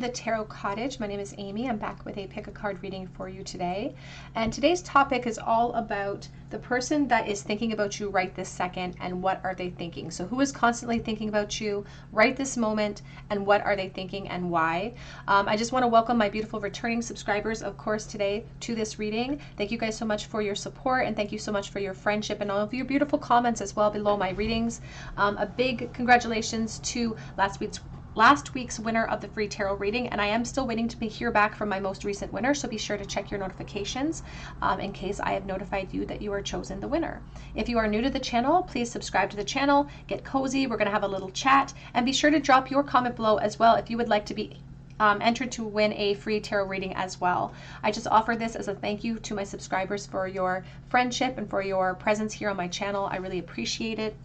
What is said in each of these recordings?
the Tarot Cottage. My name is Amy. I'm back with a pick a card reading for you today. And today's topic is all about the person that is thinking about you right this second and what are they thinking. So who is constantly thinking about you right this moment and what are they thinking and why? I just want to welcome my beautiful returning subscribers, of course, today to this reading. Thank you guys so much for your support and thank you so much for your friendship and all of your beautiful comments as well below my readings. A big congratulations to last week's winner of the free tarot reading, and I am still waiting to hear back from my most recent winner, so be sure to check your notifications in case I have notified you that you are chosen the winner. If you are new to the channel, please subscribe to the channel, get cozy, we're going to have a little chat, and be sure to drop your comment below as well if you would like to be entered to win a free tarot reading as well. I just offer this as a thank you to my subscribers for your friendship and for your presence here on my channel. I really appreciate it.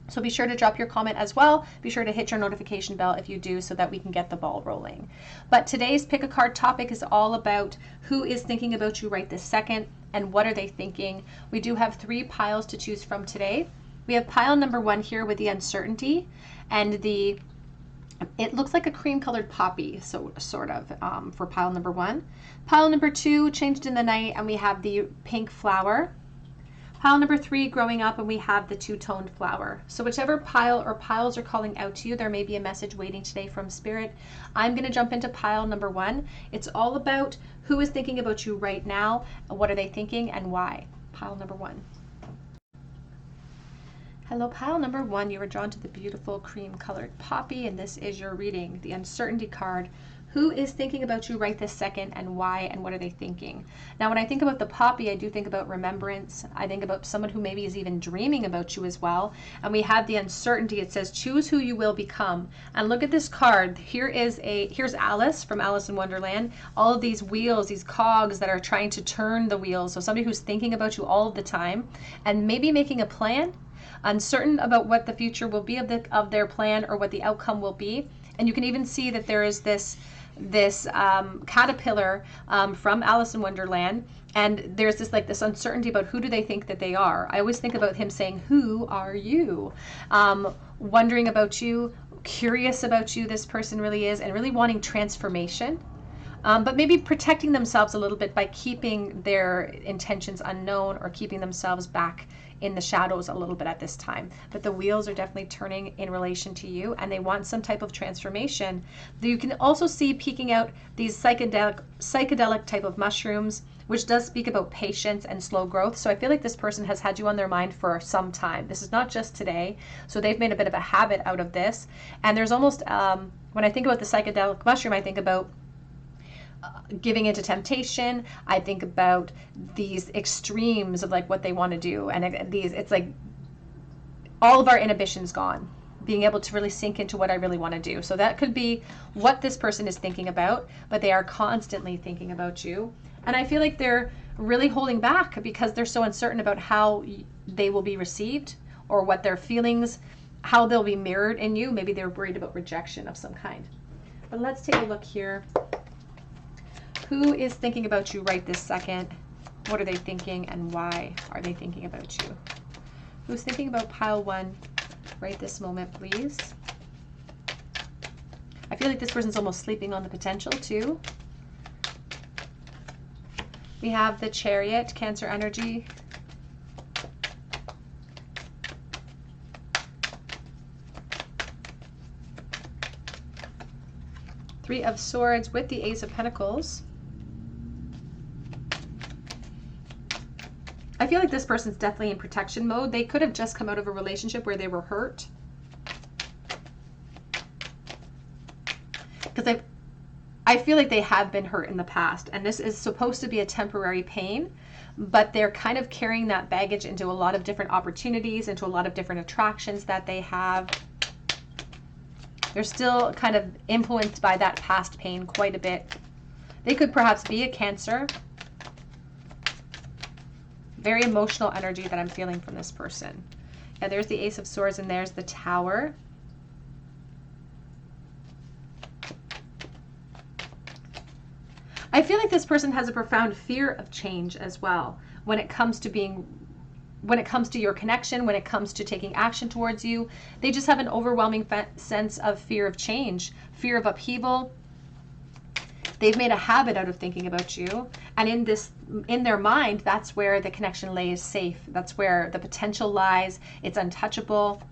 So be sure to drop your comment as well. Be sure to hit your notification bell if you do so that we can get the ball rolling. But today's pick a card topic is all about who is thinking about you right this second and what are they thinking. We do have 3 piles to choose from today. We have pile number 1 here with the uncertainty and it looks like a cream colored poppy, so sort of for pile number 1. Pile number 2, changed in the night, and we have the pink flower. Pile number 3, growing up, and we have the 2-toned flower. So whichever pile or piles are calling out to you, there may be a message waiting today from Spirit. I'm going to jump into pile number 1. It's all about who is thinking about you right now, what are they thinking, and why. Pile number 1. Hello, pile number 1. You were drawn to the beautiful cream colored poppy, and this is your reading, the uncertainty card. Who is thinking about you right this second and why and what are they thinking? Now, when I think about the poppy, I do think about remembrance. I think about someone who maybe is even dreaming about you as well. And we have the uncertainty. It says, choose who you will become. And look at this card. Here's Alice from Alice in Wonderland. All of these wheels, these cogs that are trying to turn the wheels. So somebody who's thinking about you all of the time and maybe making a plan, uncertain about what the future will be of their plan or what the outcome will be. And you can even see that there is this caterpillar from Alice in Wonderland, and there's this uncertainty about who do they think that they are. I always think about him saying, who are you? Wondering about you, curious about you, this person really is, and really wanting transformation, but maybe protecting themselves a little bit by keeping their intentions unknown or keeping themselves back in the shadows a little bit at this time. But the wheels are definitely turning in relation to you, and they want some type of transformation. You can also see peeking out these psychedelic type of mushrooms, which does speak about patience and slow growth. So I feel like this person has had you on their mind for some time. This is not just today. So they've made a bit of a habit out of this. And there's almost, when I think about the psychedelic mushroom, I think about giving into temptation. I think about these extremes of like what they want to do, and it's like all of our inhibitions gone, being able to really sink into what I really want to do. So that could be what this person is thinking about, but they are constantly thinking about you. And I feel like they're really holding back because they're so uncertain about how they will be received or what their feelings, how they'll be mirrored in you. Maybe they're worried about rejection of some kind. But let's take a look here. Who is thinking about you right this second? What are they thinking and why are they thinking about you? Who's thinking about pile 1 right this moment, please? I feel like this person's almost sleeping on the potential too. We have the Chariot, Cancer energy. Three of Swords with the Ace of Pentacles. I feel like this person's definitely in protection mode. They could have just come out of a relationship where they were hurt. Because I feel like they have been hurt in the past, and this is supposed to be a temporary pain, but they're kind of carrying that baggage into a lot of different opportunities, into a lot of different attractions that they have. They're still kind of influenced by that past pain quite a bit. They could perhaps be a Cancer. Very emotional energy that I'm feeling from this person. Yeah, there's the Ace of Swords and there's the Tower. I feel like this person has a profound fear of change as well when it comes to your connection, when it comes to taking action towards you. They just have an overwhelming sense of fear of change, fear of upheaval, They've made a habit out of thinking about you. And in their mind, that's where the connection lays safe. That's where the potential lies. It's untouchable.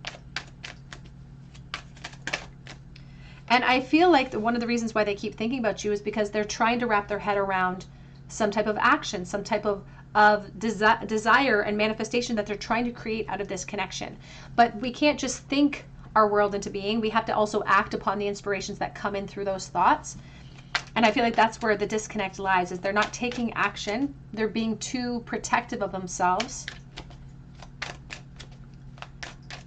And I feel like one of the reasons why they keep thinking about you is because they're trying to wrap their head around some type of action, some type of desire and manifestation that they're trying to create out of this connection. But we can't just think our world into being. We have to also act upon the inspirations that come in through those thoughts. And I feel like that's where the disconnect lies, is they're not taking action. They're being too protective of themselves.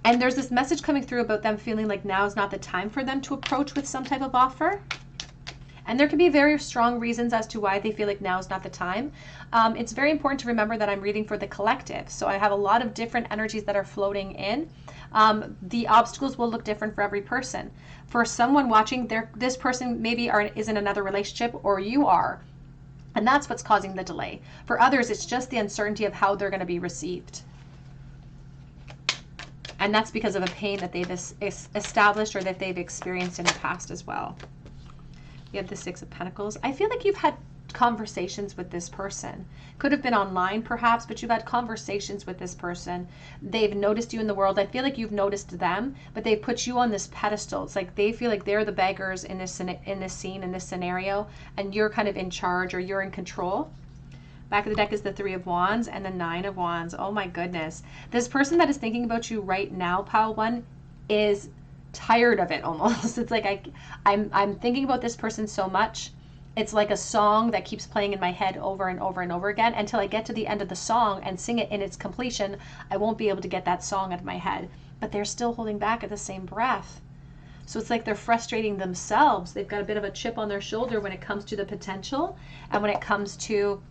And there's this message coming through about them feeling like now is not the time for them to approach with some type of offer. And there can be very strong reasons as to why they feel like now is not the time. It's very important to remember that I'm reading for the collective. So I have a lot of different energies that are floating in. The obstacles will look different for every person. For someone watching, this person maybe is in another relationship, or you are. And that's what's causing the delay. For others, it's just the uncertainty of how they're going to be received. And that's because of a pain that they've established or that they've experienced in the past as well. You have the Six of Pentacles. I feel like you've had conversations with this person. Could have been online perhaps, but you've had conversations with this person. They've noticed you in the world. I feel like you've noticed them, but they put you on this pedestal. It's like they feel like they're the beggars in this scene, in this scenario, and you're kind of in charge, or you're in control. Back of the deck is the Three of Wands and the Nine of Wands. Oh my goodness. This person that is thinking about you right now, Pile One, is tired of it almost. It's like I'm thinking about this person so much. It's like a song that keeps playing in my head over and over and over again until I get to the end of the song and sing it in its completion. I won't be able to get that song out of my head, but they're still holding back at the same breath. So it's like they're frustrating themselves. They've got a bit of a chip on their shoulder when it comes to the potential and when it comes to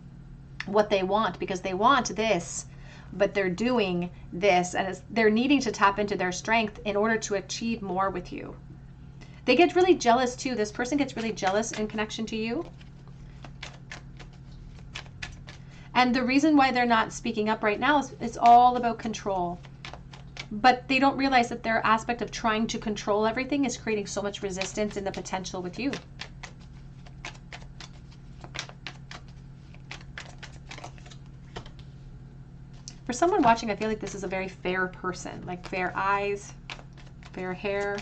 what they want, because they want this, but they're doing this, and they're needing to tap into their strength in order to achieve more with you. They get really jealous too. This person gets really jealous in connection to you. And the reason why they're not speaking up right now is it's all about control. But they don't realize that their aspect of trying to control everything is creating so much resistance in the potential with you. For someone watching, I feel like this is a very fair person, like fair eyes, fair hair.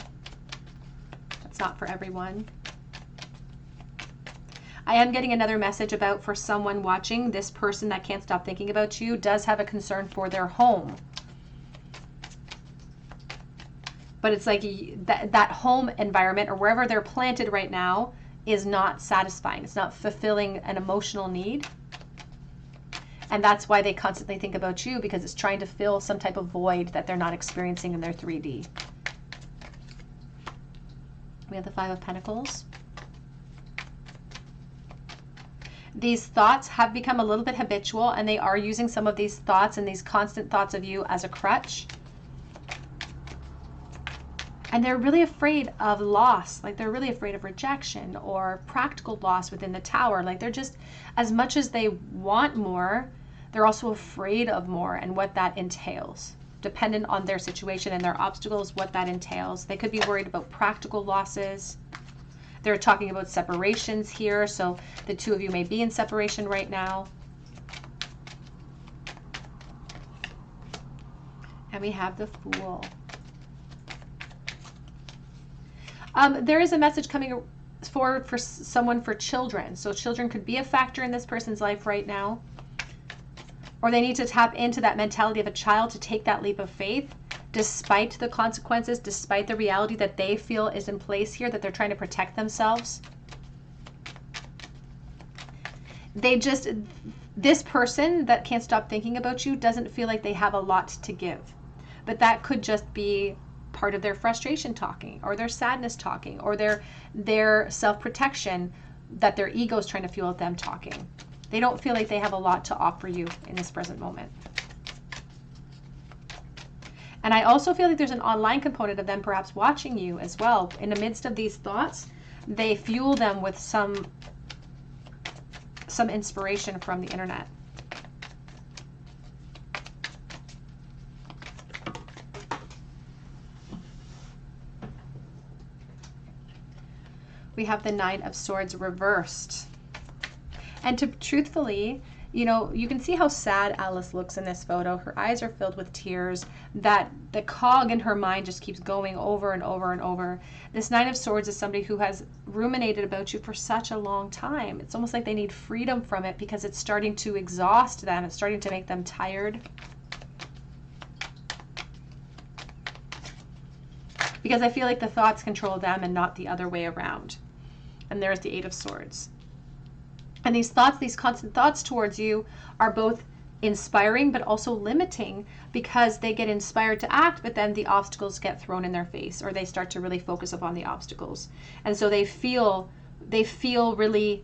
That's not for everyone. I am getting another message about, for someone watching, this person that can't stop thinking about you does have a concern for their home. But it's like that home environment, or wherever they're planted right now, is not satisfying. It's not fulfilling an emotional need. And that's why they constantly think about you, because it's trying to fill some type of void that they're not experiencing in their 3D. We have the Five of Pentacles. These thoughts have become a little bit habitual, and they are using some of these thoughts and these constant thoughts of you as a crutch. And they're really afraid of loss. Like they're really afraid of rejection or practical loss within the Tower. Like they're just, as much as they want more, they're also afraid of more and what that entails. Dependent on their situation and their obstacles, what that entails. They could be worried about practical losses. They're talking about separations here. So the two of you may be in separation right now. And we have the Fool. There is a message coming forward for someone for children. So children could be a factor in this person's life right now. Or they need to tap into that mentality of a child to take that leap of faith, despite the consequences, despite the reality that they feel is in place here, that they're trying to protect themselves. This person that can't stop thinking about you doesn't feel like they have a lot to give. But that could just be part of their frustration talking, or their sadness talking, or their self-protection that their ego is trying to fuel them talking. They don't feel like they have a lot to offer you in this present moment. And I also feel like there's an online component of them perhaps watching you as well. In the midst of these thoughts, they fuel them with some inspiration from the internet. We we have the Nine of Swords reversed. And truthfully, you know, you can see how sad Alice looks in this photo. Her eyes are filled with tears. That the cog in her mind just keeps going over and over and over. This Nine of Swords is somebody who has ruminated about you for such a long time. It's almost like they need freedom from it because it's starting to exhaust them. It's starting to make them tired. Because I feel like the thoughts control them and not the other way around. And there's the Eight of Swords. And these thoughts, these constant thoughts towards you are both inspiring but also limiting, because they get inspired to act, but then the obstacles get thrown in their face, or they start to really focus upon the obstacles. And so they feel really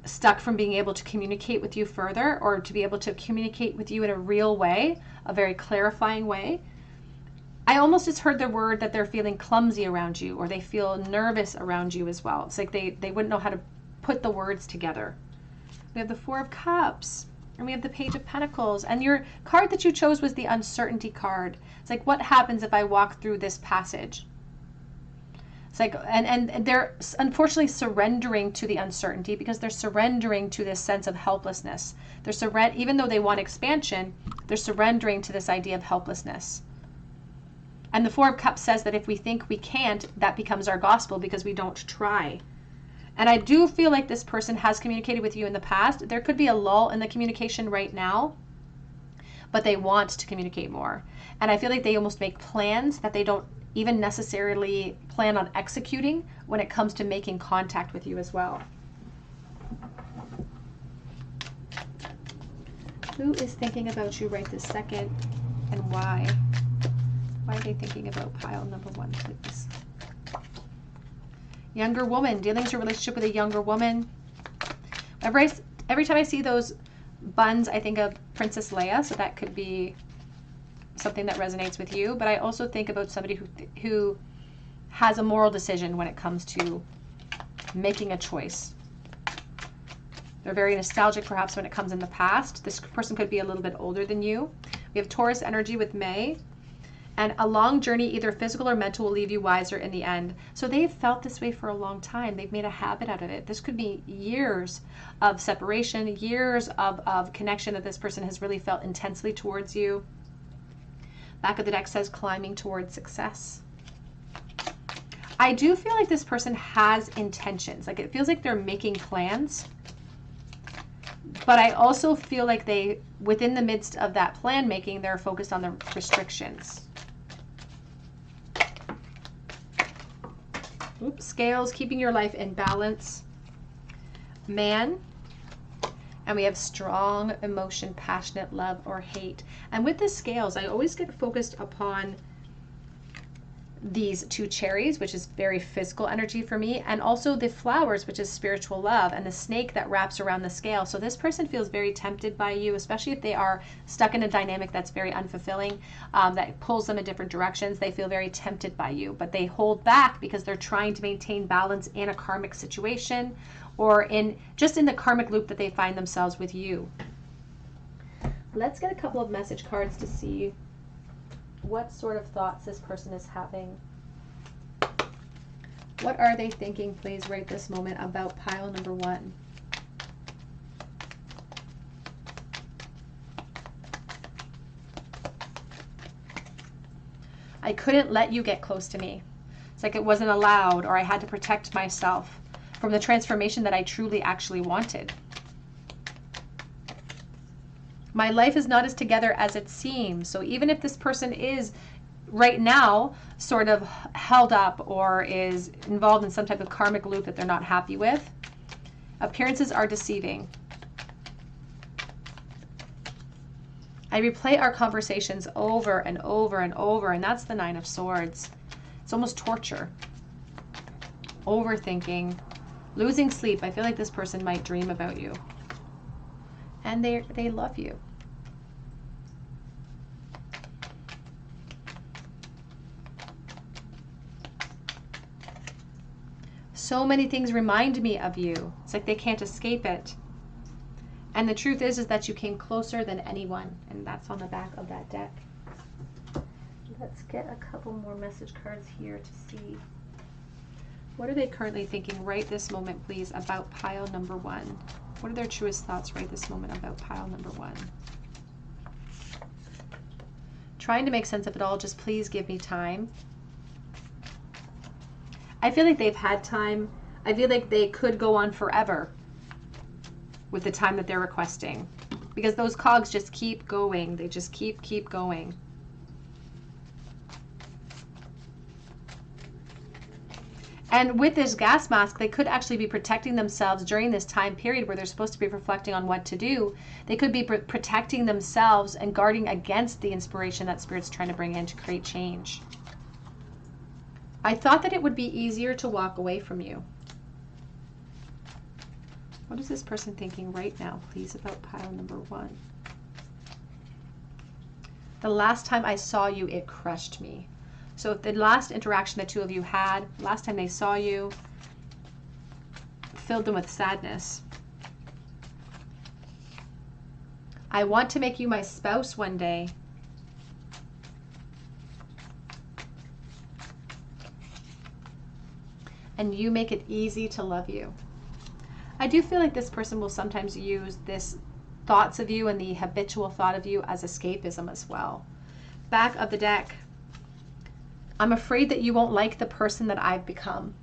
stuck from being able to communicate with you further, or to be able to communicate with you in a real way, a very clarifying way. I almost just heard the word that they're feeling clumsy around you, or they feel nervous around you as well. It's like they wouldn't know how to put the words together. We have the Four of Cups, and we have the Page of Pentacles, and your card that you chose was the Uncertainty card. It's like, what happens if I walk through this passage? It's like, and they're unfortunately surrendering to the uncertainty, because they're surrendering to this sense of helplessness. They're even though they want expansion, they're surrendering to this idea of helplessness. And the Four of Cups says that if we think we can't, that becomes our gospel, because we don't try. And I do feel like this person has communicated with you in the past. There could be a lull in the communication right now, but they want to communicate more. And I feel like they almost make plans that they don't even necessarily plan on executing when it comes to making contact with you as well. Who is thinking about you right this second, and why? Why are they thinking about pile number one, please? Younger woman, dealing with a relationship with a younger woman. Every time I see those buns, I think of Princess Leia, so that could be something that resonates with you. But I also think about somebody who has a moral decision when it comes to making a choice. They're very nostalgic, perhaps, when it comes in the past. This person could be a little bit older than you. We have Taurus energy with May. And a long journey, either physical or mental, will leave you wiser in the end. So they've felt this way for a long time. They've made a habit out of it. This could be years of separation, years of connection that this person has really felt intensely towards you. Back of the deck says climbing towards success. I do feel like this person has intentions. Like, it feels like they're making plans. But I also feel like within the midst of that plan making, they're focused on the restrictions. Oops, Scales, keeping your life in balance. Man. And we have strong emotion, passionate love or hate. And with the Scales, I always get focused upon these two cherries, which is very physical energy for me, and also the flowers, which is spiritual love, and the snake that wraps around the scale. So this person feels very tempted by you, especially if they are stuck in a dynamic that's very unfulfilling, that pulls them in different directions. They feel very tempted by you, but they hold back because they're trying to maintain balance in a karmic situation, or just in the karmic loop that they find themselves with you. Let's get a couple of message cards to see what sort of thoughts this person is having. What are they thinking, please, right this moment about pile number one? I couldn't let you get close to me. It's like it wasn't allowed, or I had to protect myself from the transformation that I truly actually wanted. My life is not as together as it seems. So even if this person is right now sort of held up or is involved in some type of karmic loop that they're not happy with, appearances are deceiving. I replay our conversations over and over and over, and that's the Nine of Swords. It's almost torture. Overthinking, losing sleep. I feel like this person might dream about you. And they love you. So many things remind me of you. It's like they can't escape it. And the truth is that you came closer than anyone. And that's on the back of that deck. Let's get a couple more message cards here to see What are they currently thinking right this moment, please, about pile number 1? What are their truest thoughts right this moment about pile number 1? Trying to make sense of it all, just please give me time. I feel like they've had time. I feel like they could go on forever with the time that they're requesting, because those cogs just keep going. They just keep going. And with this gas mask, they could actually be protecting themselves during this time period where they're supposed to be reflecting on what to do. They could be protecting themselves and guarding against the inspiration that Spirit's trying to bring in to create change. I thought that it would be easier to walk away from you. What is this person thinking right now, please, about pile number 1? The last time I saw you, it crushed me. So if the last interaction the two of you had, last time they saw you, filled them with sadness. I want to make you my spouse one day. And you make it easy to love you. I do feel like this person will sometimes use this thoughts of you and the habitual thought of you as escapism as well. Back of the deck. I'm afraid that you won't like the person that I've become.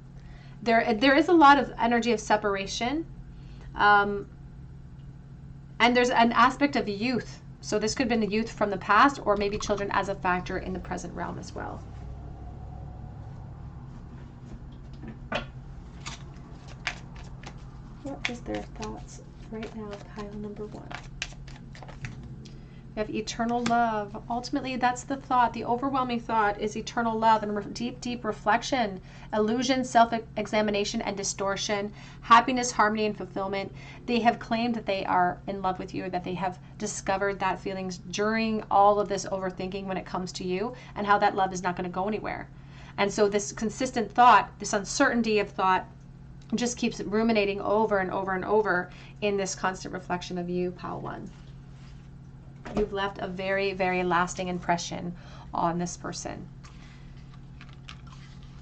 There is a lot of energy of separation. And there's an aspect of youth. So this could have been the youth from the past, or maybe children as a factor in the present realm as well. What is their thoughts right now, pile number 1? We have eternal love. Ultimately, that's the thought. The overwhelming thought is eternal love and deep reflection, illusion, self-examination, and distortion, happiness, harmony, and fulfillment. They have claimed that they are in love with you, that they have discovered that feelings during all of this overthinking when it comes to you, and how that love is not going to go anywhere. And so this consistent thought, this uncertainty of thought, just keeps ruminating over and over and over in this constant reflection of you, pile 1. You've left a very, very lasting impression on this person.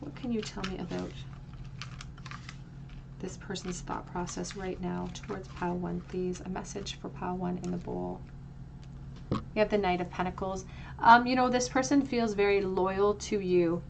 What can you tell me about this person's thought process right now towards pile 1, please? A message for pile 1 in the bowl. You have the Knight of Pentacles. You know, this person feels very loyal to you.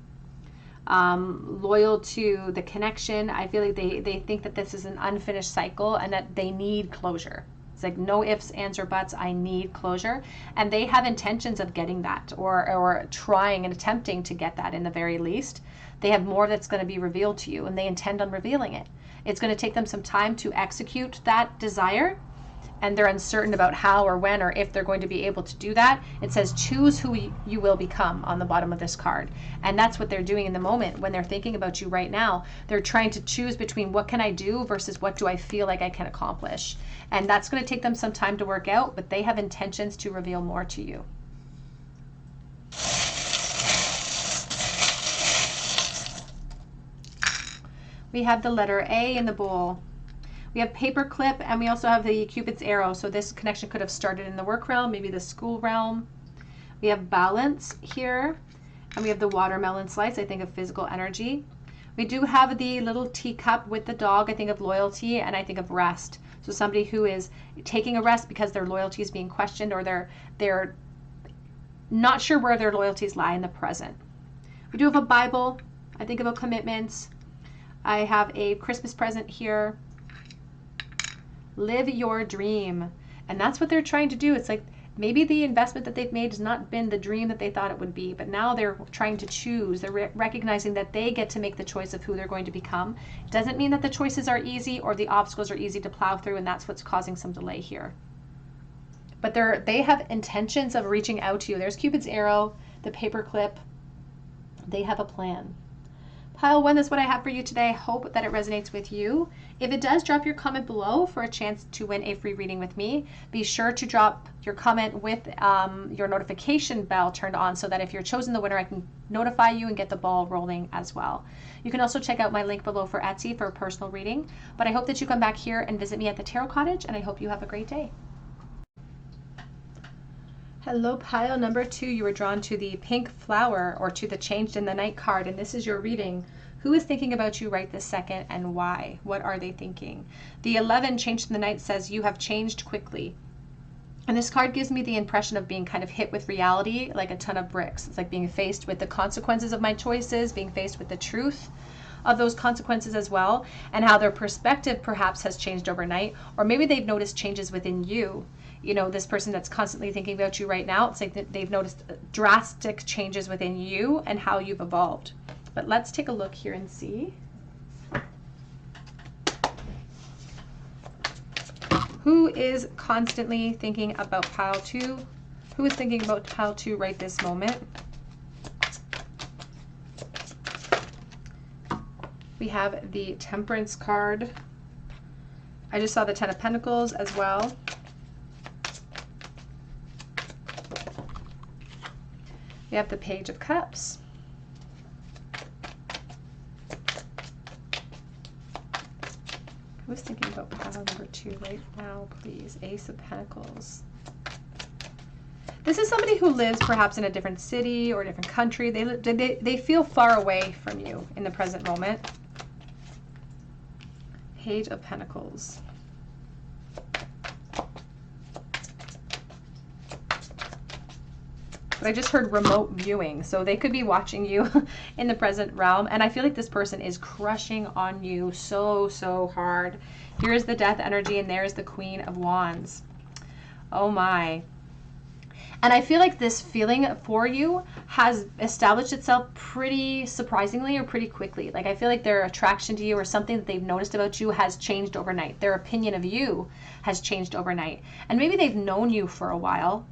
Loyal to the connection. I feel like they think that this is an unfinished cycle and that they need closure. It's like no ifs, ands, or buts. I need closure. And they have intentions of getting that, or trying and attempting to get that in the very least. They have more that's going to be revealed to you, and they intend on revealing it. It's going to take them some time to execute that desire, and they're uncertain about how or when or if they're going to be able to do that. It says choose who you will become on the bottom of this card. And that's what they're doing in the moment when they're thinking about you right now. They're trying to choose between what can I do versus what do I feel like I can accomplish. And that's going to take them some time to work out, but they have intentions to reveal more to you. We have the letter A in the bowl. We have paperclip, and we also have the Cupid's arrow. So this connection could have started in the work realm, maybe the school realm. We have balance here, and we have the watermelon slice, I think of physical energy. We do have the little teacup with the dog, I think of loyalty, and I think of rest. So somebody who is taking a rest because their loyalty is being questioned, or they're not sure where their loyalties lie in the present. We do have a Bible. I think about commitments. I have a Christmas present here. Live your dream. And that's what they're trying to do. It's like maybe the investment that they've made has not been the dream that they thought it would be, but now they're trying to choose. They're recognizing that they get to make the choice of who they're going to become. It doesn't mean that the choices are easy or the obstacles are easy to plow through, and that's what's causing some delay here. But they have intentions of reaching out to you. There's Cupid's arrow, the paperclip. They have a plan. Pile 1 is what I have for you today. I hope that it resonates with you. If it does, drop your comment below for a chance to win a free reading with me. Be sure to drop your comment with your notification bell turned on so that if you're chosen the winner, I can notify you and get the ball rolling as well. You can also check out my link below for Etsy for a personal reading. But I hope that you come back here and visit me at the Tarot Cottage, and I hope you have a great day. Hello, pile number 2. You were drawn to the pink flower, or to the changed in the night card, and this is your reading. Who is thinking about you right this second and why? What are they thinking? The 11 changed in the night says you have changed quickly. And this card gives me the impression of being kind of hit with reality like a ton of bricks. It's like being faced with the consequences of my choices, being faced with the truth of those consequences as well, and how their perspective perhaps has changed overnight, or maybe they've noticed changes within you. You know, this person that's constantly thinking about you right now, it's like that they've noticed drastic changes within you and how you've evolved. But let's take a look here and see. Who is constantly thinking about pile 2? Who is thinking about pile 2 right this moment? We have the Temperance card. I just saw the 10 of Pentacles as well. We have the Page of Cups. Who's thinking about pile number 2 right now, please? Ace of Pentacles. This is somebody who lives perhaps in a different city or a different country. They feel far away from you in the present moment. Page of Pentacles. But I just heard remote viewing, so they could be watching you in the present realm. And I feel like this person is crushing on you so, so hard. Here's the Death energy, and there's the Queen of Wands. Oh my. And I feel like this feeling for you has established itself pretty surprisingly or pretty quickly. Like I feel like their attraction to you or something that they've noticed about you has changed overnight. Their opinion of you has changed overnight. And maybe they've known you for a while,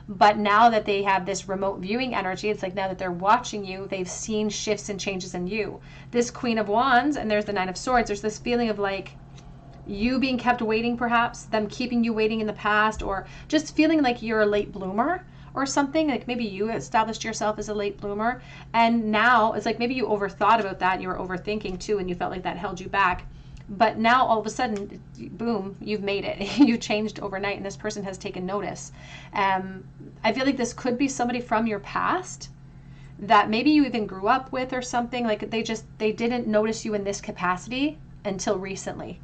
but now that they have this remote viewing energy, it's like now that they're watching you, they've seen shifts and changes in you. This Queen of Wands, and there's the Nine of Swords, there's this feeling of like you being kept waiting, perhaps them keeping you waiting in the past, or just feeling like you're a late bloomer or something. Like maybe you established yourself as a late bloomer, and now it's like maybe you overthought about that and you were overthinking too, and you felt like that held you back. But now all of a sudden, boom, you've made it. You changed overnight, and this person has taken notice. I feel like this could be somebody from your past that maybe you even grew up with or something. Like they didn't notice you in this capacity until recently.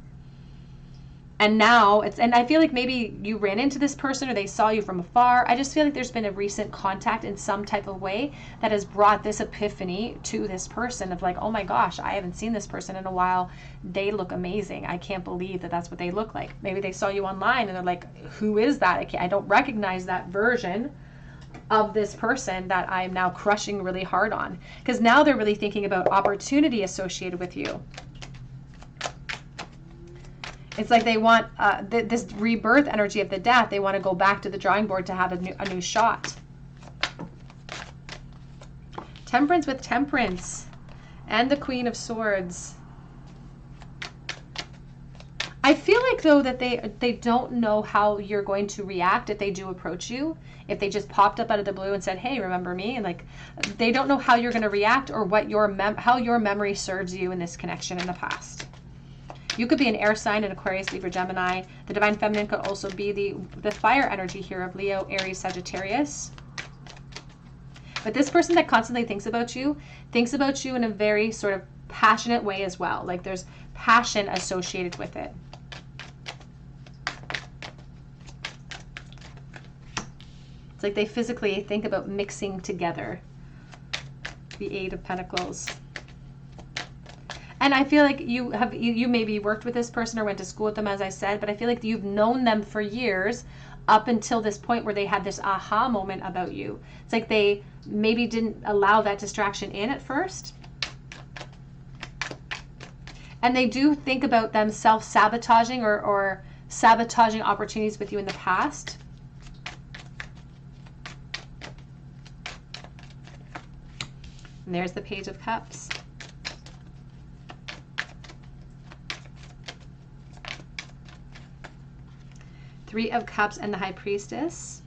And now and I feel like maybe you ran into this person or they saw you from afar. I just feel like there's been a recent contact in some type of way that has brought this epiphany to this person of like, oh my gosh, I haven't seen this person in a while. They look amazing. I can't believe that that's what they look like. Maybe they saw you online and they're like, who is that? I don't recognize that version of this person that I'm now crushing really hard on. Because now they're really thinking about opportunity associated with you. It's like they want this rebirth energy of the Death. They want to go back to the drawing board to have a new shot. Temperance with Temperance and the Queen of Swords. I feel like though that they don't know how you're going to react if they do approach you. If they just popped up out of the blue and said, "Hey, remember me?" And like they don't know how you're going to react or what how your memory serves you in this connection in the past. You could be an air sign, an Aquarius, Libra, Gemini. The Divine Feminine could also be the fire energy here of Leo, Aries, Sagittarius. But this person that constantly thinks about you in a very sort of passionate way as well. Like there's passion associated with it. It's like they physically think about mixing together. The Eight of Pentacles. And I feel like you maybe worked with this person or went to school with them, as I said, but I feel like you've known them for years up until this point where they had this aha moment about you. It's like they maybe didn't allow that distraction in at first. And they do think about them self-sabotaging or sabotaging opportunities with you in the past. And there's the Page of Cups. Three of Cups and the High Priestess.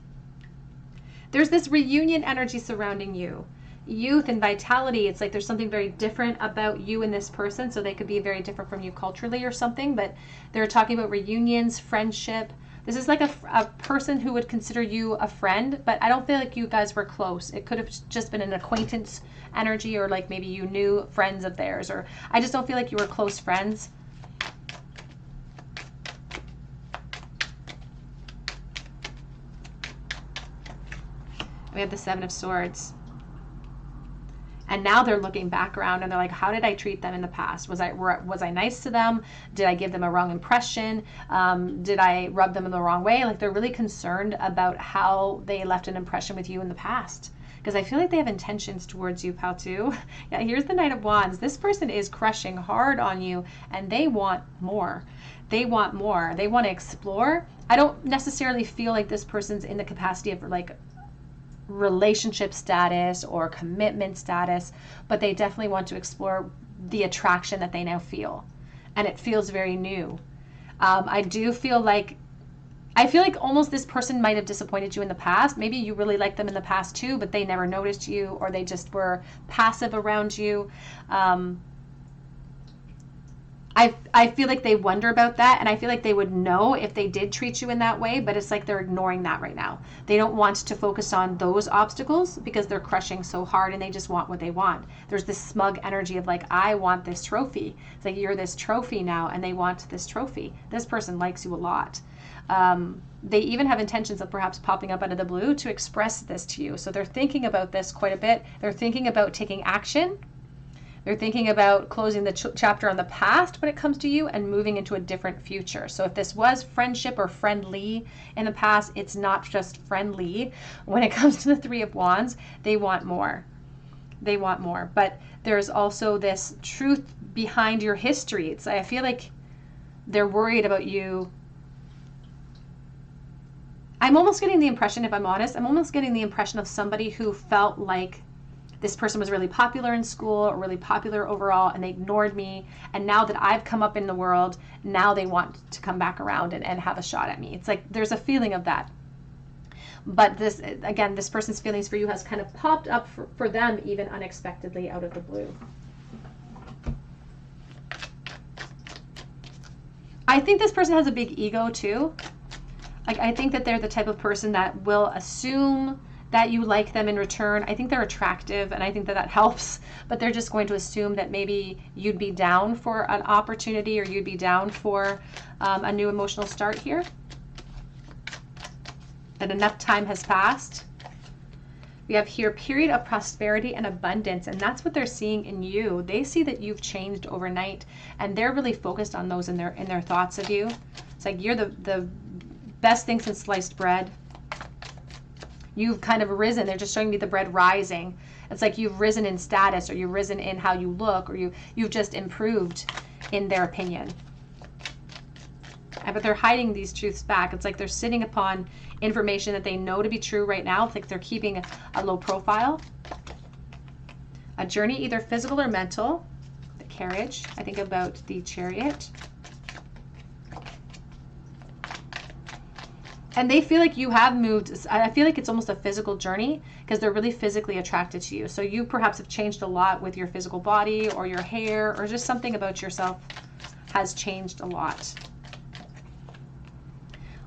There's this reunion energy surrounding you. Youth and vitality. It's like there's something very different about you and this person. So they could be very different from you culturally or something. But they're talking about reunions, friendship, This is like a person who would consider you a friend, but I don't feel like you guys were close. It could have just been an acquaintance energy, or like maybe you knew friends of theirs, or I just don't feel like you were close friends. We have the Seven of Swords. And now they're looking back around and they're like, how did I treat them in the past? Was I nice to them? Did I give them a wrong impression? Did I rub them in the wrong way? Like, they're really concerned about how they left an impression with you in the past. Because I feel like they have intentions towards you, pal, too. Yeah, here's the Knight of Wands. This person is crushing hard on you and they want more. They want more. They want to explore. I don't necessarily feel like this person's in the capacity of like relationship status or commitment status, but they definitely want to explore the attraction that they now feel, and it feels very new. I feel like almost this person might have disappointed you in the past. Maybe you really liked them in the past too, but they never noticed you, or they just were passive around you. I feel like they wonder about that, and I feel like they would know if they did treat you in that way, but it's like they're ignoring that right now. They don't want to focus on those obstacles because they're crushing so hard and they just want what they want. There's this smug energy of like, I want this trophy. It's like, you're this trophy now, and they want this trophy. This person likes you a lot. They even have intentions of perhaps popping up out of the blue to express this to you. So they're thinking about this quite a bit. They're thinking about taking action. They're thinking about closing the chapter on the past when it comes to you and moving into a different future. So if this was friendship or friendly in the past, it's not just friendly. When it comes to the Three of Wands, they want more. They want more. But there's also this truth behind your history. I feel like they're worried about you. I'm almost getting the impression, if I'm honest, of somebody who felt like this person was really popular in school or really popular overall, and they ignored me. And now that I've come up in the world, now they want to come back around and have a shot at me. It's like there's a feeling of that. But this, again, this person's feelings for you has kind of popped up for them even unexpectedly out of the blue. I think this person has a big ego too. Like, I think that they're the type of person that will assume that you like them in return. I think they're attractive, and I think that that helps, but they're just going to assume that maybe you'd be down for an opportunity, or you'd be down for a new emotional start here, that enough time has passed. We have here period of prosperity and abundance, and that's what they're seeing in you. They see that you've changed overnight, and they're really focused on those in their thoughts of you. It's like you're the best thing since sliced bread. You've kind of risen. They're just showing me the bread rising. It's like you've risen in status, or you've risen in how you look, or you've just improved in their opinion. But they're hiding these truths back. It's like they're sitting upon information that they know to be true right now. It's like they're keeping a low profile. A journey, either physical or mental. The Carriage. I think about the Chariot. And they feel like you have moved. I feel like it's almost a physical journey because they're really physically attracted to you. So you perhaps have changed a lot with your physical body or your hair, or just something about yourself has changed a lot.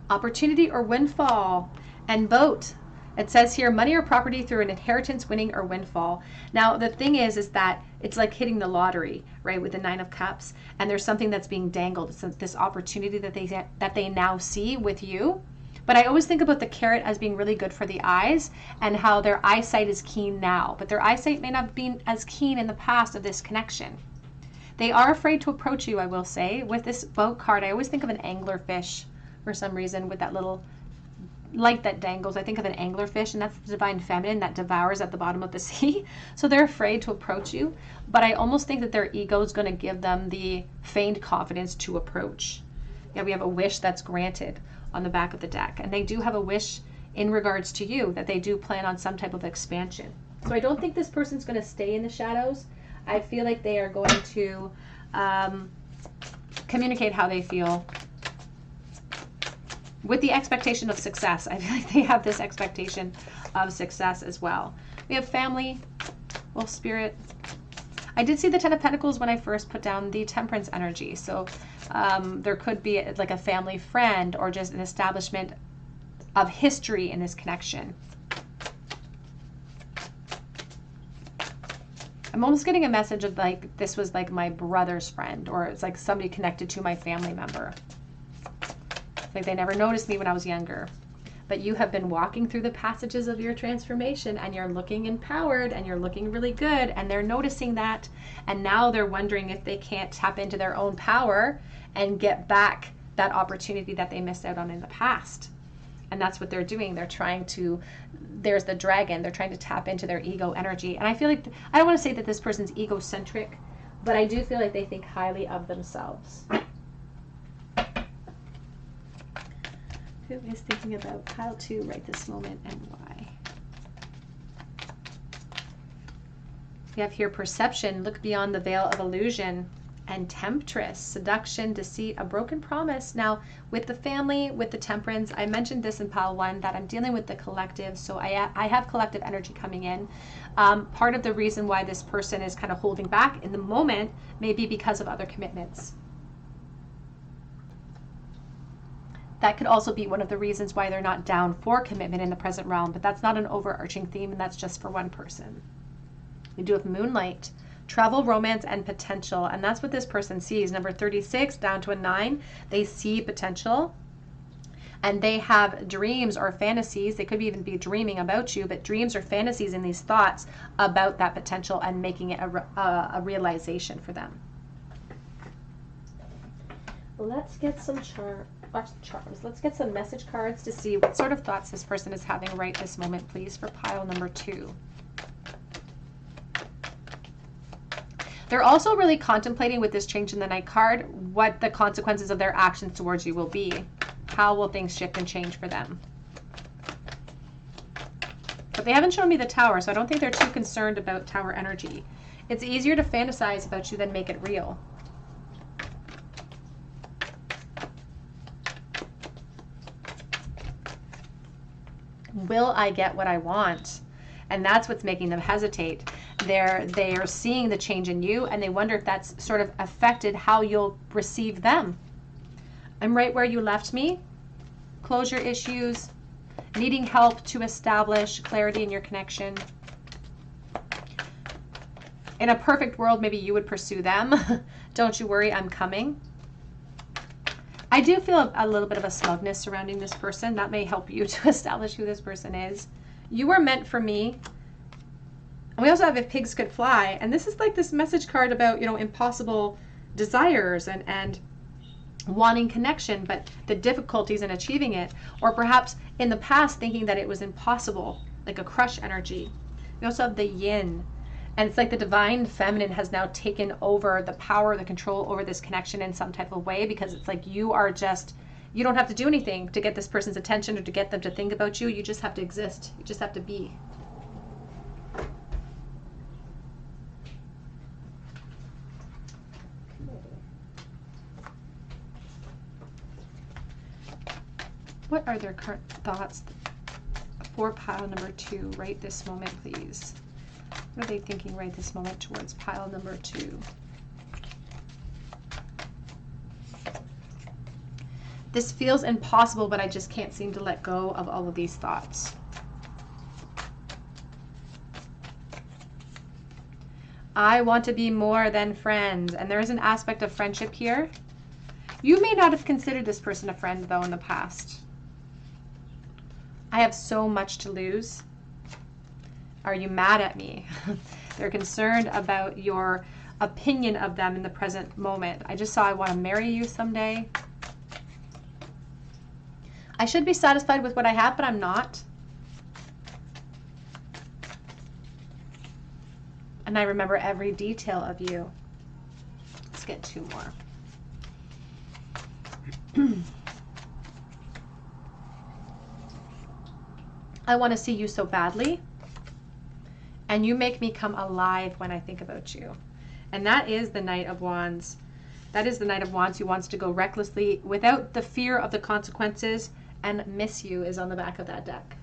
Opportunity or windfall. And Boat. It says here, money or property through an inheritance, winning, or windfall. Now, the thing is that it's like hitting the lottery, right, with the Nine of Cups. And there's something that's being dangled. It's this opportunity that they now see with you. But I always think about the carrot as being really good for the eyes, and how their eyesight is keen now, but their eyesight may not have been as keen in the past of this connection. They are afraid to approach you, I will say. With this Boat card, I always think of an anglerfish for some reason, with that little light that dangles. I think of an anglerfish, and that's the divine feminine that devours at the bottom of the sea. So they're afraid to approach you, but I almost think that their ego is going to give them the feigned confidence to approach. Yeah, we have a wish that's granted on the back of the deck, and they do have a wish in regards to you, that they do plan on some type of expansion. So I don't think this person's going to stay in the shadows. I feel like they are going to communicate how they feel with the expectation of success. I feel like they have this expectation of success as well. We have family, Spirit. I did see the Ten of Pentacles when I first put down the Temperance energy. So There could be like a family friend or just an establishment of history in this connection. I'm almost getting a message of like, this was like my brother's friend, or it's like somebody connected to my family member. Like they never noticed me when I was younger. But you have been walking through the passages of your transformation and you're looking empowered and you're looking really good, and they're noticing that. And now they're wondering if they can't tap into their own power and get back that opportunity that they missed out on in the past. And that's what they're doing. They're trying to, there's the dragon, they're trying to tap into their ego energy. And I feel like, I don't want to say that this person's egocentric, but I do feel like they think highly of themselves. Who is thinking about pile 2 right this moment and why? We have here perception, look beyond the veil of illusion, and temptress, seduction, deceit, a broken promise. Now, with the family, with the temperance, I mentioned this in pile 1 that I'm dealing with the collective, so I have collective energy coming in. Part of the reason why this person is kind of holding back in the moment may be because of other commitments. That could also be one of the reasons why they're not down for commitment in the present realm, but that's not an overarching theme, and that's just for one person. We do have moonlight, travel, romance, and potential, and that's what this person sees. Number 36 down to a 9, they see potential, and they have dreams or fantasies. They could even be dreaming about you, but dreams or fantasies in these thoughts about that potential and making it a realization for them. Let's get some charts. Let's get some message cards to see what sort of thoughts this person is having right this moment, please, for pile number 2. They're also really contemplating with this change in the Knight card what the consequences of their actions towards you will be. How will things shift and change for them? But they haven't shown me the Tower, so I don't think they're too concerned about Tower energy. It's easier to fantasize about you than make it real. Will I get what I want? And that's what's making them hesitate. They are seeing the change in you, and they wonder if that's sort of affected how you'll receive them. I'm right where you left me. Closure issues, needing help to establish clarity in your connection. In a perfect world, maybe you would pursue them. Don't you worry, I'm coming. I do feel a little bit of a smugness surrounding this person. That may help you to establish who this person is. You were meant for me. And we also have If Pigs Could Fly. And this is like this message card about, you know, impossible desires and wanting connection, but the difficulties in achieving it. Or perhaps in the past thinking that it was impossible, like a crush energy. We also have the yin. And it's like the divine feminine has now taken over the power, the control over this connection in some type of way, because it's like you are just, you don't have to do anything to get this person's attention or to get them to think about you. You just have to exist. You just have to be. What are their current thoughts for pile number 2 right this moment, please? What are they thinking right this moment towards pile number 2? This feels impossible, but I just can't seem to let go of all of these thoughts. I want to be more than friends. And there is an aspect of friendship here. You may not have considered this person a friend, though, in the past. I have so much to lose. Are you mad at me? They're concerned about your opinion of them in the present moment. I just saw I want to marry you someday. I should be satisfied with what I have, but I'm not. And I remember every detail of you. Let's get 2 more. I want to see you so badly. And you make me come alive when I think about you. And that is the Knight of Wands. That is the Knight of Wands who wants to go recklessly without the fear of the consequences, and miss you is on the back of that deck.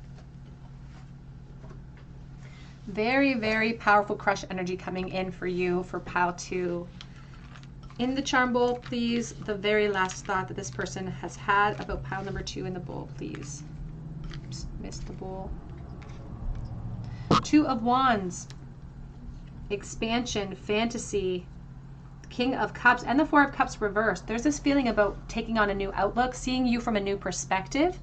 Very, very powerful crush energy coming in for you for pile 2. In the charm bowl, please, the very last thought that this person has had about pile number 2 in the bowl, please. Oops, missed the bowl. 2 of Wands, expansion, fantasy, King of Cups, and the 4 of Cups reversed. There's this feeling about taking on a new outlook, seeing you from a new perspective,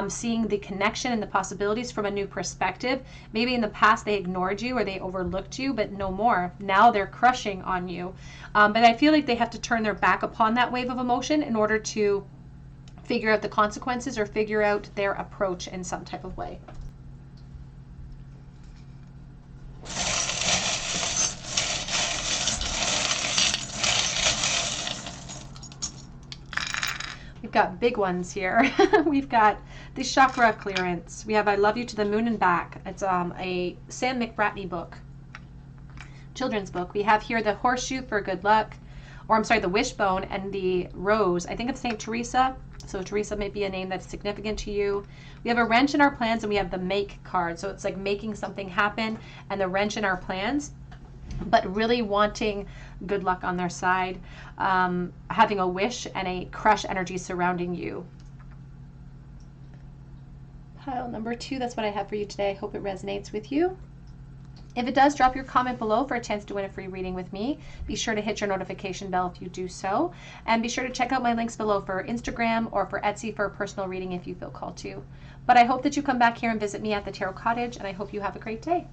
seeing the connection and the possibilities from a new perspective. Maybe in the past they ignored you or they overlooked you, but no more. Now they're crushing on you. But I feel like they have to turn their back upon that wave of emotion in order to figure out the consequences or figure out their approach in some type of way. We've got big ones here. We've got the chakra clearance. We have I Love You to the Moon and Back. It's a Sam McBratney book, children's book. We have here the horseshoe for good luck, or I'm sorry, the wishbone and the rose. I think of Saint Teresa. So Teresa may be a name that's significant to you. We have a wrench in our plans, and we have the make card. So it's like making something happen and the wrench in our plans, but really wanting good luck on their side, having a wish and a crush energy surrounding you. Pile number 2, that's what I have for you today. I hope it resonates with you. If it does, drop your comment below for a chance to win a free reading with me. Be sure to hit your notification bell if you do so. And be sure to check out my links below for Instagram or for Etsy for a personal reading if you feel called to. But I hope that you come back here and visit me at the Tarot Cottage, and I hope you have a great day.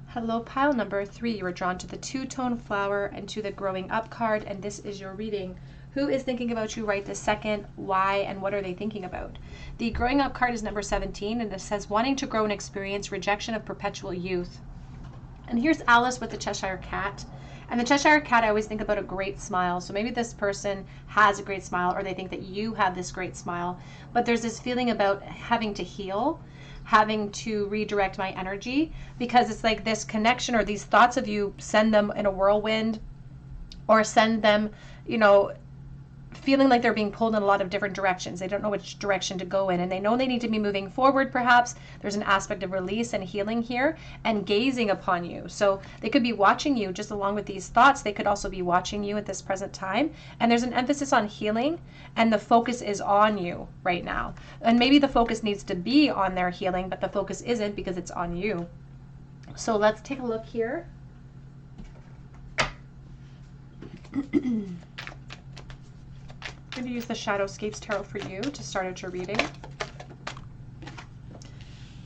Hello, pile number 3. You were drawn to the two-tone flower and to the growing up card, and this is your reading. Who is thinking about you right this second? Why? And what are they thinking about? The growing up card is number 17, and it says wanting to grow and experience rejection of perpetual youth. And here's Alice with the Cheshire Cat. And the Cheshire Cat, I always think about a great smile. So maybe this person has a great smile, or they think that you have this great smile. But there's this feeling about having to heal, having to redirect my energy, because it's like this connection or these thoughts of you send them in a whirlwind, or send them, you know, feeling like they're being pulled in a lot of different directions. They don't know which direction to go in, and they know they need to be moving forward. Perhaps there's an aspect of release and healing here and gazing upon you. So they could be watching you just along with these thoughts. They could also be watching you at this present time, and there's an emphasis on healing, and the focus is on you right now. And maybe the focus needs to be on their healing, but the focus isn't because it's on you. So let's take a look here. I'm going to use the Shadowscapes Tarot for you to start out your reading.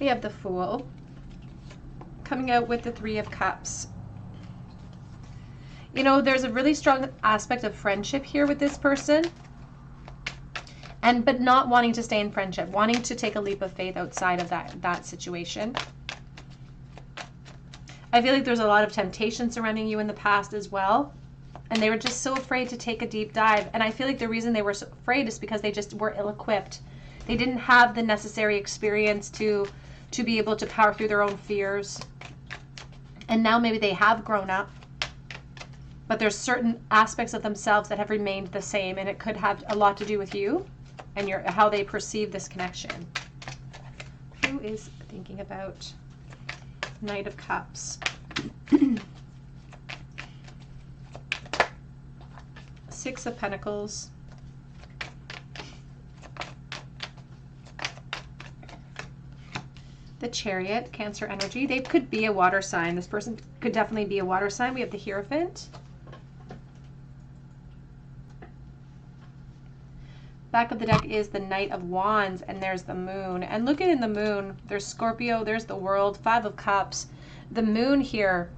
We have the Fool coming out with the 3 of Cups. You know, there's a really strong aspect of friendship here with this person, but not wanting to stay in friendship, wanting to take a leap of faith outside of that situation. I feel like there's a lot of temptation surrounding you in the past as well. And they were just so afraid to take a deep dive. And I feel like the reason they were so afraid is because they just were ill-equipped. They didn't have the necessary experience to be able to power through their own fears. And now maybe they have grown up, but there's certain aspects of themselves that have remained the same, and it could have a lot to do with you and how they perceive this connection. Who is thinking about Knight of Cups? 6 of Pentacles. The Chariot, Cancer energy. They could be a water sign. This person could definitely be a water sign. We have the Hierophant. Back of the deck is the Knight of Wands, and there's the Moon. And look at in the Moon, there's Scorpio, there's the World, 5 of Cups. The Moon here,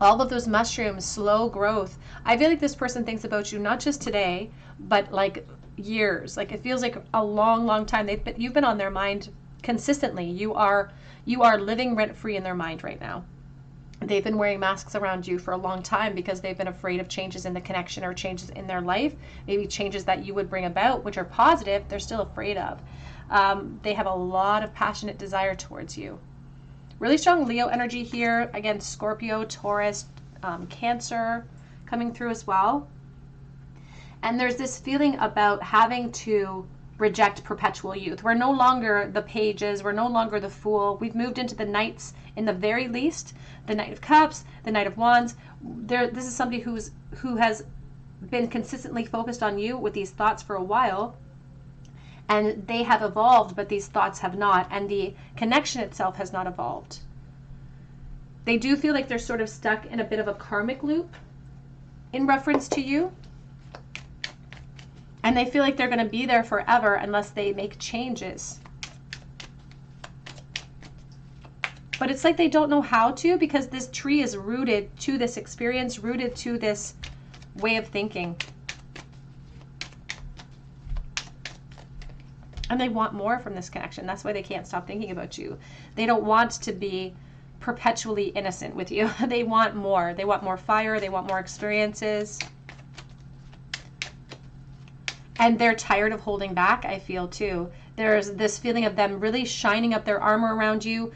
all of those mushrooms, slow growth. I feel like this person thinks about you not just today, but like years. Like it feels like a long, long time. You've been on their mind consistently. You are living rent-free in their mind right now. They've been wearing masks around you for a long time because they've been afraid of changes in the connection or changes in their life, maybe changes that you would bring about, which are positive, they're still afraid of. They have a lot of passionate desire towards you. Really strong Leo energy here. Again, Scorpio, Taurus, Cancer coming through as well. And there's this feeling about having to reject perpetual youth. We're no longer the pages. We're no longer the Fool. We've moved into the Knights in the very least. The Knight of Cups, the Knight of Wands. this is somebody who has been consistently focused on you with these thoughts for a while, and they have evolved, but these thoughts have not, and the connection itself has not evolved. They do feel like they're sort of stuck in a bit of a karmic loop in reference to you, and they feel like they're going to be there forever unless they make changes. But it's like they don't know how to, because this tree is rooted to this experience, rooted to this way of thinking. And they want more from this connection. That's why they can't stop thinking about you. They don't want to be perpetually innocent with you. They want more. They want more fire. They want more experiences. And they're tired of holding back, I feel, too. There's this feeling of them really shining up their armor around you,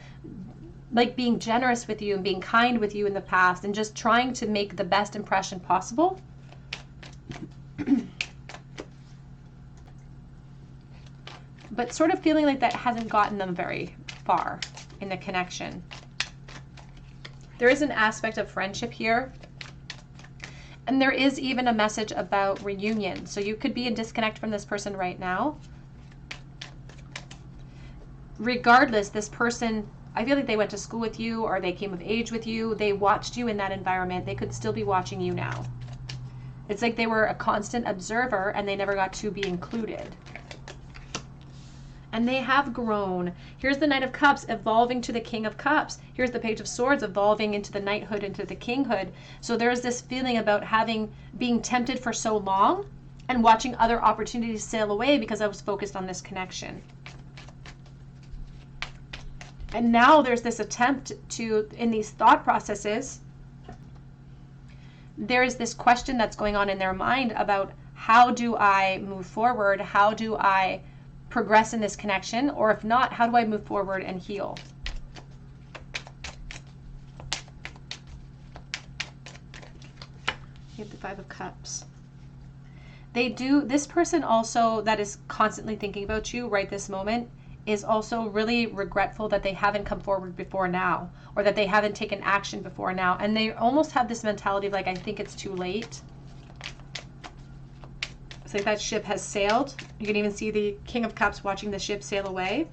like being generous with you and being kind with you in the past, and just trying to make the best impression possible. But sort of feeling like that hasn't gotten them very far in the connection. There is an aspect of friendship here. And there is even a message about reunion. So you could be in disconnect from this person right now. Regardless, this person, I feel like they went to school with you, or they came of age with you. They watched you in that environment. They could still be watching you now. It's like they were a constant observer and they never got to be included. And they have grown. Here's the Knight of Cups evolving to the King of Cups. Here's the Page of Swords evolving into the knighthood, into the kinghood. So there's this feeling about being tempted for so long and watching other opportunities sail away because I was focused on this connection. And now there's this attempt to, in these thought processes, there is this question that's going on in their mind about, how do I move forward? How do I progress in this connection? Or if not, how do I move forward and heal? You have the Five of Cups. This person also that is constantly thinking about you right this moment is also really regretful that they haven't come forward before now, or that they haven't taken action before now. And they almost have this mentality of like, I think it's too late. It's like that ship has sailed. You can even see the King of Cups watching the ship sail away.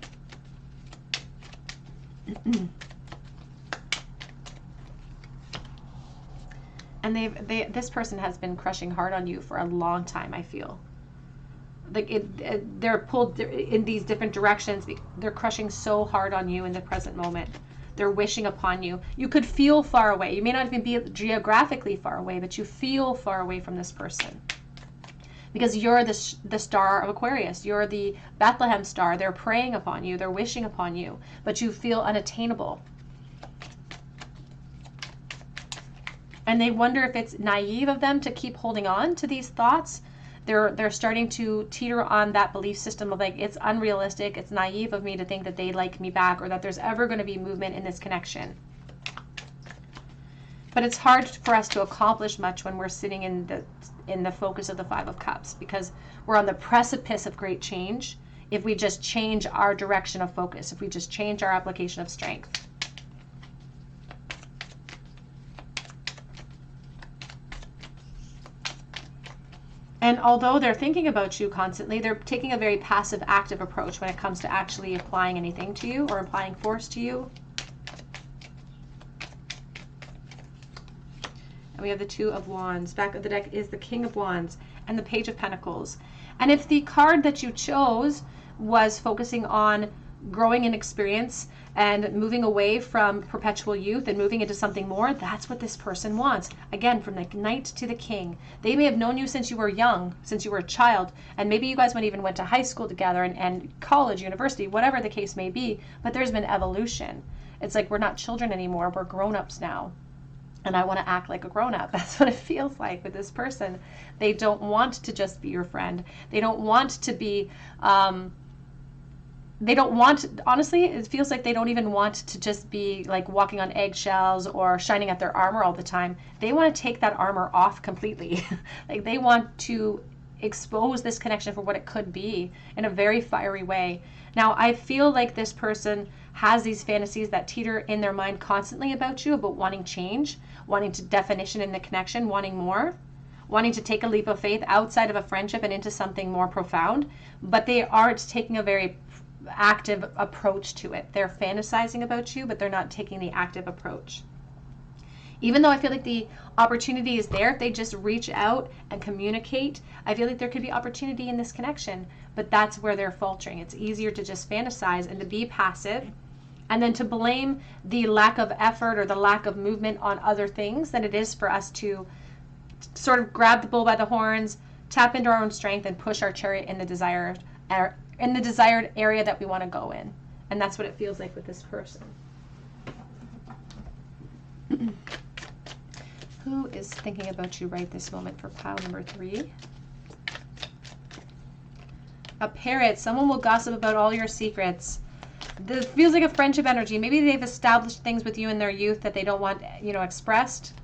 And this person has been crushing hard on you for a long time, I feel. Like they're pulled in these different directions. They're crushing so hard on you in the present moment. They're wishing upon you. You could feel far away. You may not even be geographically far away, but you feel far away from this person. Because you're the star of Aquarius. You're the Bethlehem star. They're praying upon you. They're wishing upon you. But you feel unattainable. And they wonder if it's naive of them to keep holding on to these thoughts. They're starting to teeter on that belief system of like, it's unrealistic. It's naive of me to think that they like me back, or that there's ever going to be movement in this connection. But it's hard for us to accomplish much when we're sitting in the focus of the Five of Cups, because we're on the precipice of great change if we just change our direction of focus, if we just change our application of strength. And although they're thinking about you constantly, they're taking a very passive, active approach when it comes to actually applying anything to you or applying force to you. And we have the Two of Wands. Back of the deck is the King of Wands and the Page of Pentacles. And if the card that you chose was focusing on growing in experience and moving away from perpetual youth and moving into something more, that's what this person wants. Again, from the Knight to the King. They may have known you since you were young, since you were a child, and maybe you guys even went to high school together and college, university, whatever the case may be, but there's been evolution. It's like we're not children anymore, we're grown-ups now. And I want to act like a grown-up. That's what it feels like with this person. They don't want to just be your friend. They don't want to be, honestly, it feels like they don't even want to just be like walking on eggshells or shining at their armor all the time. They want to take that armor off completely. Like they want to expose this connection for what it could be in a very fiery way. Now, I feel like this person has these fantasies that teeter in their mind constantly about you, about wanting change, wanting to definition in the connection, wanting more, wanting to take a leap of faith outside of a friendship and into something more profound, but they aren't taking a very active approach to it. They're fantasizing about you, but they're not taking the active approach. Even though I feel like the opportunity is there, if they just reach out and communicate, I feel like there could be opportunity in this connection, but that's where they're faltering. It's easier to just fantasize and to be passive and then to blame the lack of effort or the lack of movement on other things than it is for us to sort of grab the bull by the horns, tap into our own strength, and push our chariot in the desired area that we want to go in. And that's what it feels like with this person. Who is thinking about you right this moment for pile number 3? A parrot. Someone will gossip about all your secrets. This feels like a friendship energy. Maybe they've established things with you in their youth that they don't want, expressed.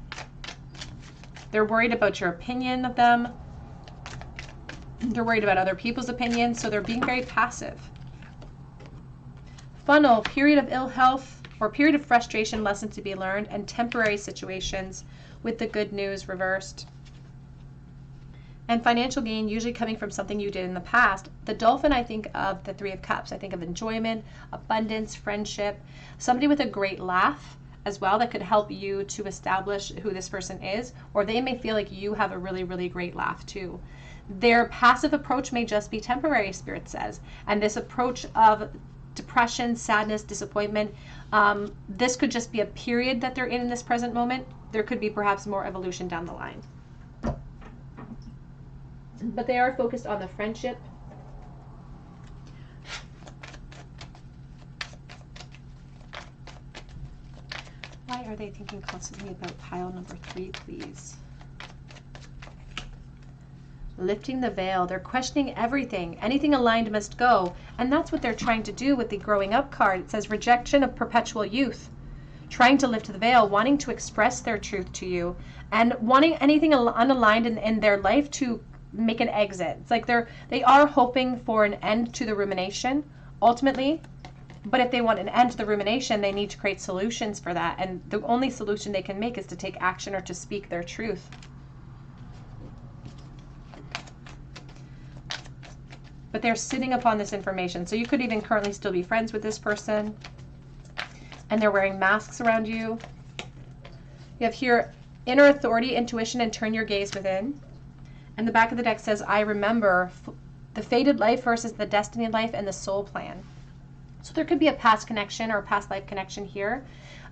They're worried about your opinion of them. They're worried about other people's opinions, so they're being very passive. Funnel. Period of ill health or period of frustration, lesson to be learned, and temporary situations with the good news reversed. And financial gain, usually coming from something you did in the past. The dolphin, I think of the 3 of Cups. I think of enjoyment, abundance, friendship, somebody with a great laugh as well that could help you to establish who this person is, or they may feel like you have a really, really great laugh too. Their passive approach may just be temporary, Spirit says, and this approach of depression, sadness, disappointment, this could just be a period that they're in this present moment. There could be perhaps more evolution down the line. But they are focused on the friendship. Why are they thinking constantly about pile number 3, please? Lifting the veil. They're questioning everything. Anything aligned must go. And that's what they're trying to do with the growing up card. It says rejection of perpetual youth. Trying to lift the veil, wanting to express their truth to you, and wanting anything unaligned in their life to make an exit. It's like they are hoping for an end to the rumination ultimately, but if they want an end to the rumination, they need to create solutions for that, and the only solution they can make is to take action or to speak their truth. But they're sitting upon this information, so you could even currently still be friends with this person, and they're wearing masks around you. You have here inner authority, intuition, and turn your gaze within. And the back of the deck says, I remember the fated life versus the destiny life and the soul plan. So there could be a past connection or a past life connection here.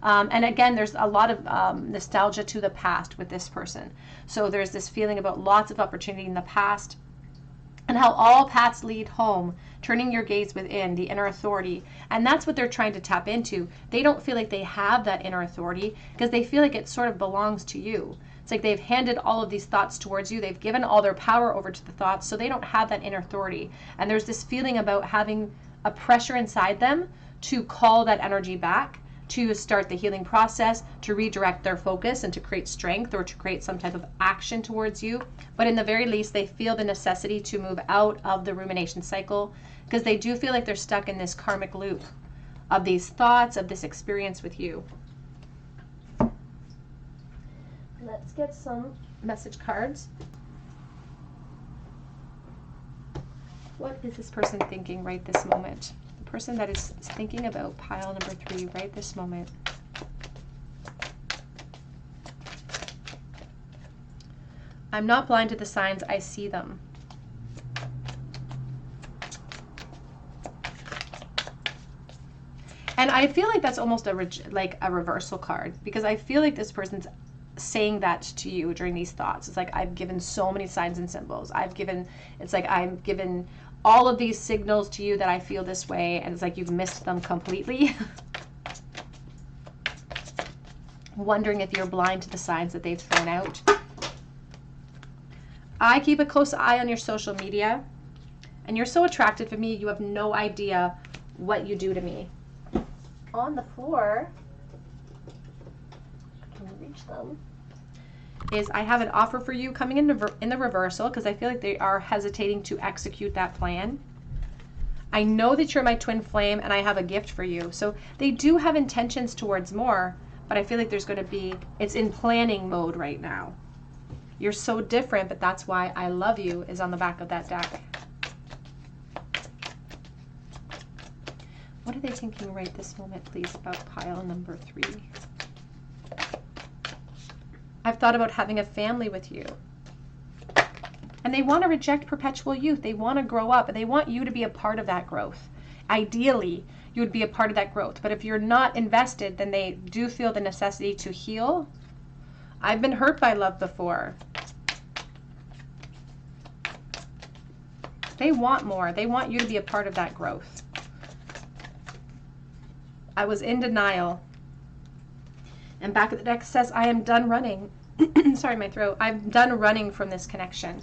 And again, there's a lot of nostalgia to the past with this person. So there's this feeling about lots of opportunity in the past and how all paths lead home, turning your gaze within, the inner authority. And that's what they're trying to tap into. They don't feel like they have that inner authority because they feel like it sort of belongs to you. It's like they've handed all of these thoughts towards you. They've given all their power over to the thoughts, so they don't have that inner authority. And there's this feeling about having a pressure inside them to call that energy back, to start the healing process, to redirect their focus and to create strength or to create some type of action towards you. But in the very least, they feel the necessity to move out of the rumination cycle because they do feel like they're stuck in this karmic loop of these thoughts, of this experience with you. Let's get some message cards. What is this person thinking right this moment? The person that is thinking about pile number 3 right this moment. I'm not blind to the signs, I see them. And I feel like that's almost a reversal card, because I feel like this person's saying that to you during these thoughts. It's like, I've given so many signs and symbols. I've given all of these signals to you that I feel this way, and it's like you've missed them completely. Wondering if you're blind to the signs that they've thrown out. I keep a close eye on your social media, and you're so attracted to me, you have no idea what you do to me. On the floor, can you reach them? is I have an offer for you coming in the reversal, because I feel like they are hesitating to execute that plan. I know that you're my twin flame and I have a gift for you. So they do have intentions towards more, but I feel like there's going to be, it's in planning mode right now. You're so different, but that's why I love you is on the back of that deck. What are they thinking right this moment, please, about pile number 3? I've thought about having a family with you. And they want to reject perpetual youth. They want to grow up, and they want you to be a part of that growth. Ideally, you would be a part of that growth. But if you're not invested, then they do feel the necessity to heal. I've been hurt by love before. They want more. They want you to be a part of that growth. I was in denial. And back of the deck says, I am done running. Sorry, my throat. I'm done running from this connection.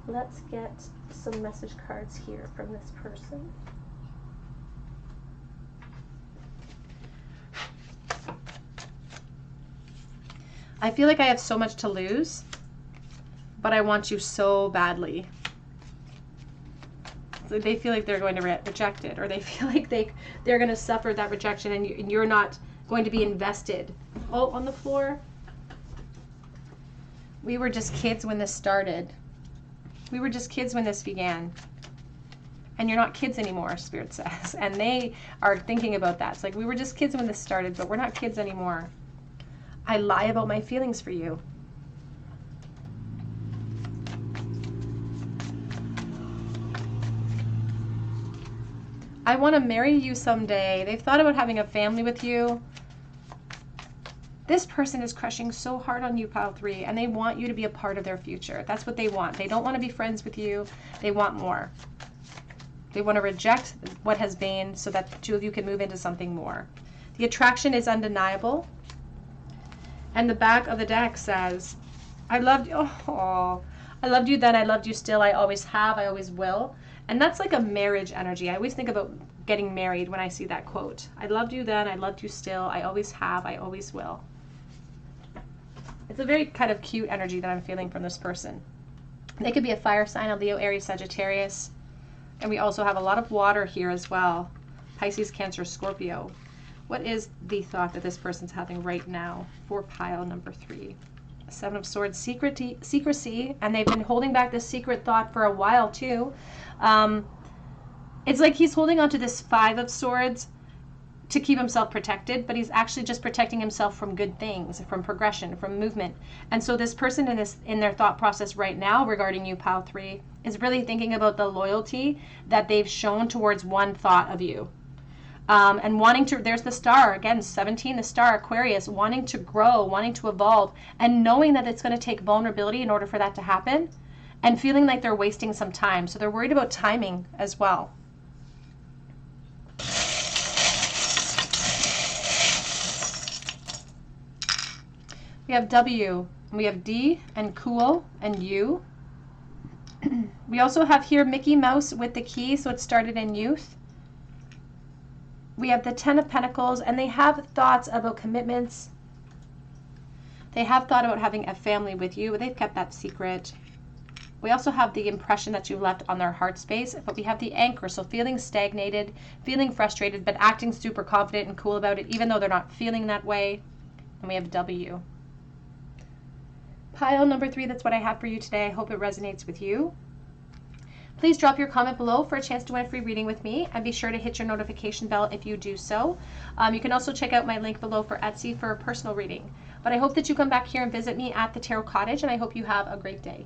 Let's get some message cards here from this person. I feel like I have so much to lose, but I want you so badly. So they feel like they're going to reject it, or they feel like they're going to suffer that rejection, and you're not going to be invested. Oh, on the floor. We were just kids when this started. We were just kids when this began. And you're not kids anymore, Spirit says. And they are thinking about that. It's like, we were just kids when this started, but we're not kids anymore. I lie about my feelings for you. I want to marry you someday. They've thought about having a family with you. This person is crushing so hard on you, pile 3, and they want you to be a part of their future. That's what they want. They don't want to be friends with you. They want more. They want to reject what has been so that the two of you can move into something more. The attraction is undeniable. And the back of the deck says, I loved you. Oh, I loved you then. I loved you still. I always have. I always will. And that's like a marriage energy. I always think about getting married when I see that quote. I loved you then. I loved you still. I always have. I always will. It's a very kind of cute energy that I'm feeling from this person. They could be a fire sign, a Leo, Aries, Sagittarius. And we also have a lot of water here as well. Pisces, Cancer, Scorpio. What is the thought that this person's having right now for pile number 3? 7 of Swords, secrecy, and they've been holding back this secret thought for a while too. It's like he's holding on to this 5 of Swords to keep himself protected, but he's actually just protecting himself from good things, from progression, from movement. And so this person in their thought process right now regarding you, pile 3, is really thinking about the loyalty that they've shown towards one thought of you. And wanting to, there's the star, again, 17, the star, Aquarius, wanting to grow, wanting to evolve, and knowing that it's going to take vulnerability in order for that to happen, and feeling like they're wasting some time. So they're worried about timing as well. We have W, we have D, and cool, and U. We also have here Mickey Mouse with the key, so it started in youth. We have the 10 of Pentacles, and they have thoughts about commitments. They have thought about having a family with you, but they've kept that secret. We also have the impression that you left on their heart space, but we have the anchor, so feeling stagnated, feeling frustrated, but acting super confident and cool about it, even though they're not feeling that way. And we have W. Pile number 3, that's what I have for you today. I hope it resonates with you. Please drop your comment below for a chance to win a free reading with me, and be sure to hit your notification bell if you do so. You can also check out my link below for Etsy for a personal reading. But I hope that you come back here and visit me at the Tarot Cottage, and I hope you have a great day.